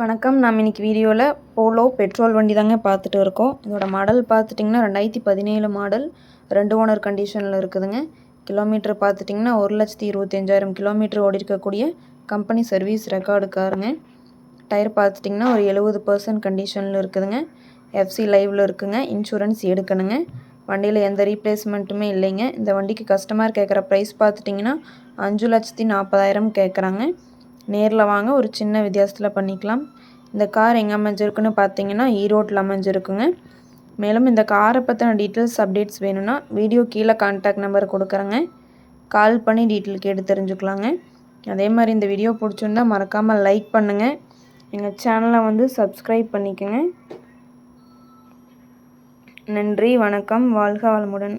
வணக்கம். நாம் இன்னைக்கு வீடியோவில் போலோ பெட்ரோல் வண்டி தாங்க பார்த்துட்டு இருக்கோம். இதோட மாடல் பார்த்துட்டிங்கன்னா 2017 மாடல் 2 ஓனர் கண்டிஷனில் இருக்குதுங்க. கிலோமீட்டர் பார்த்துட்டிங்கன்னா 1,25,000 கிலோமீட்டர் ஓடி இருக்கக்கூடிய கம்பெனி சர்வீஸ் ரெக்கார்டு காருங்க. டயர் பார்த்துட்டிங்கன்னா ஒரு 70% கண்டிஷனில் இருக்குதுங்க. எஃப்சி லைவில் இருக்குங்க. இன்சூரன்ஸ் எடுக்கணுங்க. வண்டியில் எந்த ரீப்ளேஸ்மெண்ட்டுமே இல்லைங்க. இந்த வண்டிக்கு கஸ்டமர் கேட்குற ப்ரைஸ் பார்த்துட்டிங்கன்னா 5,40,000 கேட்குறாங்க. நேரில் வாங்க, ஒரு சின்ன வித்தியாசத்தில் பண்ணிக்கலாம். இந்த கார் எங்கே அமைஞ்சிருக்குன்னு பார்த்தீங்கன்னா ஈரோட்டில் அமைஞ்சிருக்குங்க. மேலும் இந்த காரை பற்றின டீட்டெயில்ஸ் அப்டேட்ஸ் வேணும்னா வீடியோ கீழே கான்டாக்ட் நம்பர் கொடுக்குறேங்க. கால் பண்ணி டீட்டெயில் கேட்டு தெரிஞ்சுக்கலாங்க. அதே மாதிரி இந்த வீடியோ பிடிச்சிருந்தா மறக்காமல் லைக் பண்ணுங்கள். எங்கள் சேனலை சப்ஸ்கிரைப் பண்ணிக்கோங்க. நன்றி, வணக்கம், வாழ்க வளமுடன்.